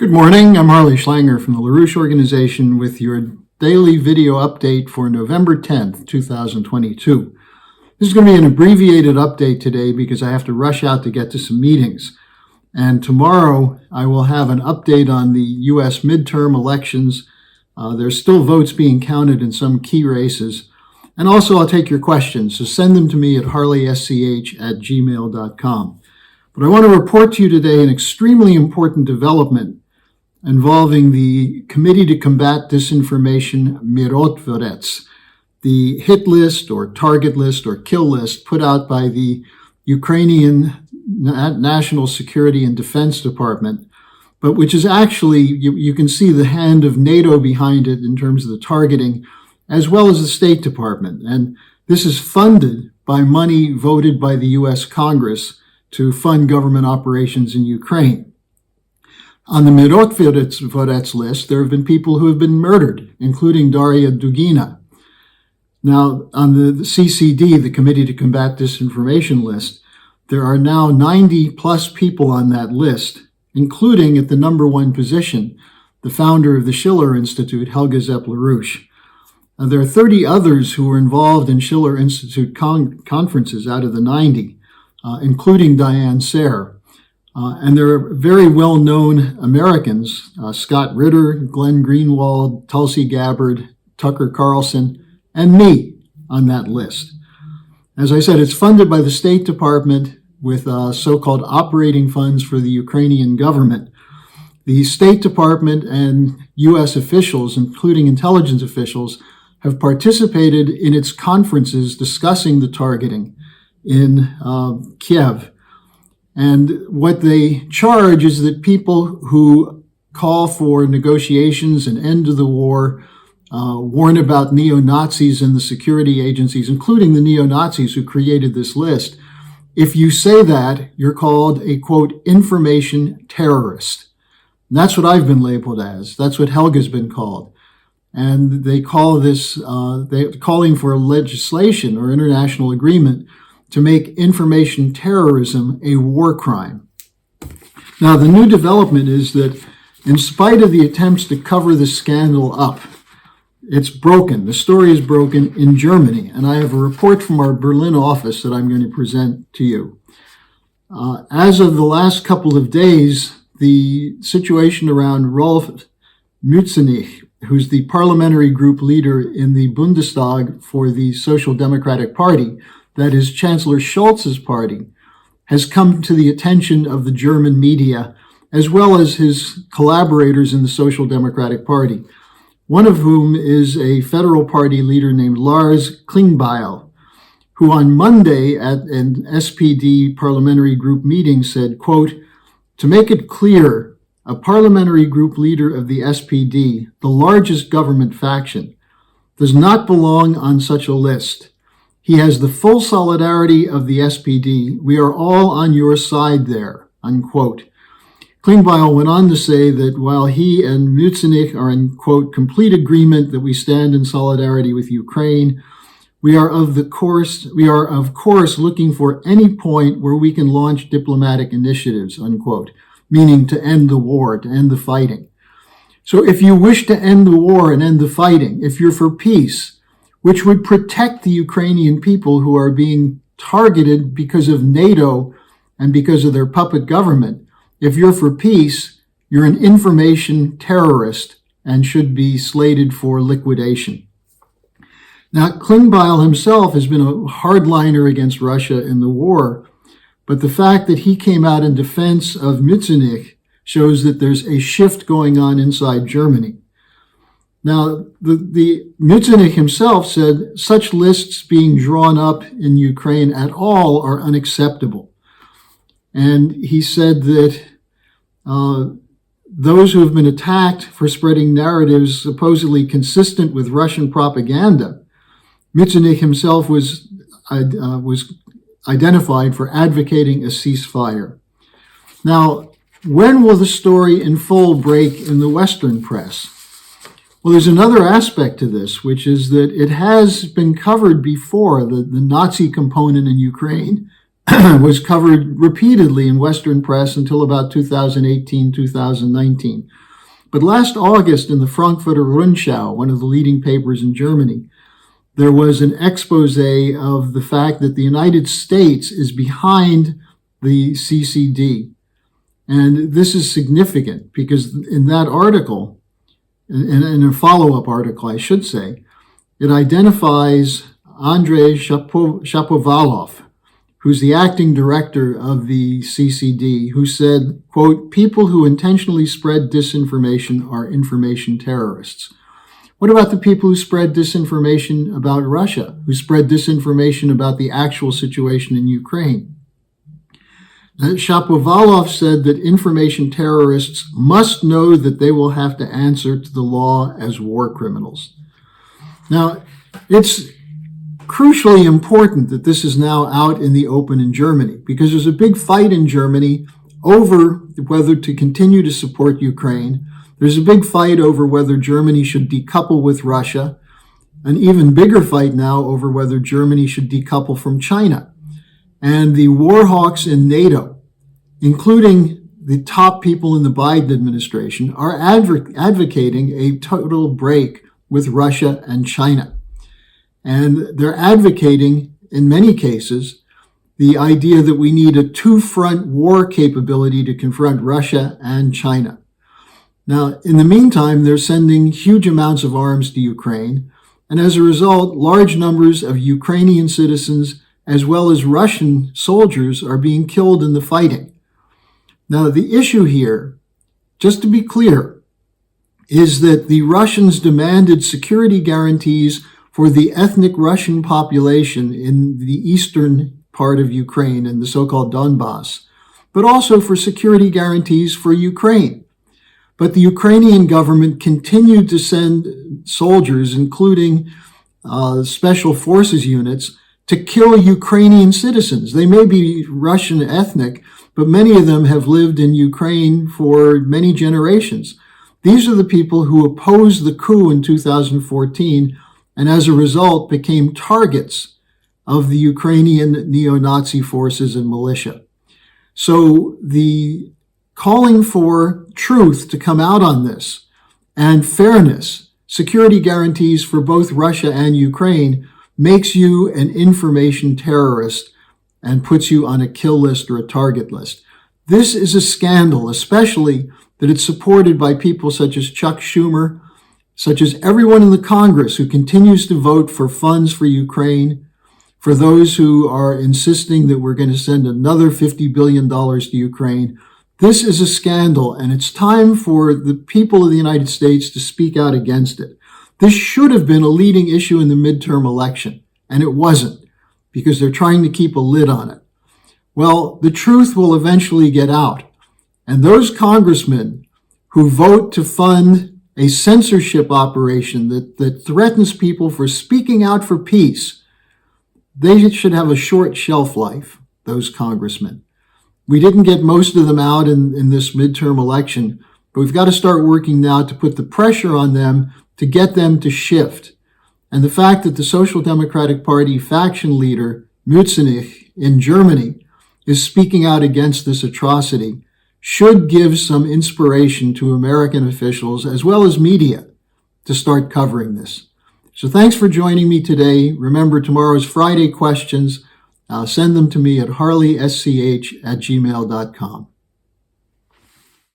Good morning, I'm Harley Schlanger from the LaRouche Organization with your daily video update for November 10th, 2022. This is going to be an abbreviated update today because I have to rush out to get to some meetings. And tomorrow I will have an update on the U.S. midterm elections. There's still votes being counted in some key races. And also I'll take your questions, so send them to me at harleysch@gmail.com. But I want to report to you today an extremely important development involving the Committee to Combat Disinformation Mirotvorets, the hit list or target list or kill list put out by the Ukrainian National Security and Defense Department, but which is actually, you can see the hand of NATO behind it in terms of the targeting, as well as the State Department. And this is funded by money voted by the U.S. Congress to fund government operations in Ukraine. On the Mirotvorets list, there have been people who have been murdered, including Daria Dugina. Now, on the CCD, the Committee to Combat Disinformation list, there are now 90 plus people on that list, including at the number one position, the founder of the Schiller Institute, Helga Zepp-LaRouche. There are 30 others who were involved in Schiller Institute conferences out of the 90, including Diane Sayre. And there are very well-known Americans, Scott Ritter, Glenn Greenwald, Tulsi Gabbard, Tucker Carlson, and me on that list. As I said, it's funded by the State Department with so-called operating funds for the Ukrainian government. The State Department and U.S. officials, including intelligence officials, have participated in its conferences discussing the targeting in Kiev. And what they charge is that people who call for negotiations and end of the war, warn about neo-Nazis and the security agencies, including the neo-Nazis who created this list. If you say that, you're called a, quote, information terrorist. And that's what I've been labeled as. That's what Helga's been called. And they call this, they're calling for legislation or international agreement to make information terrorism a war crime. Now, the new development is that in spite of the attempts to cover the scandal up, it's broken. The story is broken in Germany. And I have a report from our Berlin office that I'm going to present to you. As of the last couple of days, the situation around Rolf Mützenich, who's the parliamentary group leader in the Bundestag for the Social Democratic Party, that is Chancellor Scholz's party, has come to the attention of the German media, as well as his collaborators in the Social Democratic Party, one of whom is a federal party leader named Lars Klingbeil, who on Monday at an SPD parliamentary group meeting said, quote, "To make it clear, a parliamentary group leader of the SPD, the largest government faction, does not belong on such a list. He has the full solidarity of the SPD. We are all on your side there," unquote. Klingbeil went on to say that while he and Mützenich are in, quote, complete agreement that we stand in solidarity with Ukraine, we are of course looking for any point where we can launch diplomatic initiatives, unquote, meaning to end the war, to end the fighting. So if you wish to end the war and end the fighting, if you're for peace, which would protect the Ukrainian people who are being targeted because of NATO and because of their puppet government. If you're for peace, you're an information terrorist and should be slated for liquidation. Now, Klingbeil himself has been a hardliner against Russia in the war, but the fact that he came out in defense of Mützenich shows that there's a shift going on inside Germany. Now, the Mützenich himself said such lists being drawn up in Ukraine at all are unacceptable. And he said that those who have been attacked for spreading narratives supposedly consistent with Russian propaganda, Mützenich himself was identified for advocating a ceasefire. Now, when will the story in full break in the Western press? Well, there's another aspect to this, which is that it has been covered before, the Nazi component in Ukraine was covered repeatedly in Western press until about 2018, 2019. But last August, in the Frankfurter Rundschau, one of the leading papers in Germany, there was an expose of the fact that the United States is behind the CCD. And this is significant because in that article, in a follow-up article, I should say, it identifies Andrei Shapovalov, who's the acting director of the CCD, who said, quote, "People who intentionally spread disinformation are information terrorists." What about the people who spread disinformation about Russia, who spread disinformation about the actual situation in Ukraine? Shapovalov said that information terrorists must know that they will have to answer to the law as war criminals. Now, it's crucially important that this is now out in the open in Germany, because there's a big fight in Germany over whether to continue to support Ukraine. There's a big fight over whether Germany should decouple with Russia, an even bigger fight now over whether Germany should decouple from China. And the war hawks in NATO, including the top people in the Biden administration, are advocating a total break with Russia and China. And they're advocating, in many cases, the idea that we need a two-front war capability to confront Russia and China. Now, in the meantime, they're sending huge amounts of arms to Ukraine, and as a result, large numbers of Ukrainian citizens as well as Russian soldiers are being killed in the fighting. Now, the issue here, just to be clear, is that the Russians demanded security guarantees for the ethnic Russian population in the eastern part of Ukraine, in the so-called Donbass, but also for security guarantees for Ukraine. But the Ukrainian government continued to send soldiers, including special forces units, to kill Ukrainian citizens. They may be Russian ethnic, but many of them have lived in Ukraine for many generations. These are the people who opposed the coup in 2014 and as a result became targets of the Ukrainian neo-Nazi forces and militia. So the calling for truth to come out on this and fairness, security guarantees for both Russia and Ukraine, makes you an information terrorist and puts you on a kill list or a target list. This is a scandal, especially that it's supported by people such as Chuck Schumer, such as everyone in the Congress who continues to vote for funds for Ukraine, for those who are insisting that we're going to send another $50 billion to Ukraine. This is a scandal, and it's time for the people of the United States to speak out against it. This should have been a leading issue in the midterm election, and it wasn't, because they're trying to keep a lid on it. Well, the truth will eventually get out, and those congressmen who vote to fund a censorship operation that threatens people for speaking out for peace, they should have a short shelf life, those congressmen. We didn't get most of them out in this midterm election, but we've got to start working now to put the pressure on them to get them to shift. And the fact that the Social Democratic Party faction leader, Mützenich, in Germany, is speaking out against this atrocity should give some inspiration to American officials as well as media to start covering this. So thanks for joining me today. Remember, tomorrow's Friday questions. Send them to me at harleysch@gmail.com.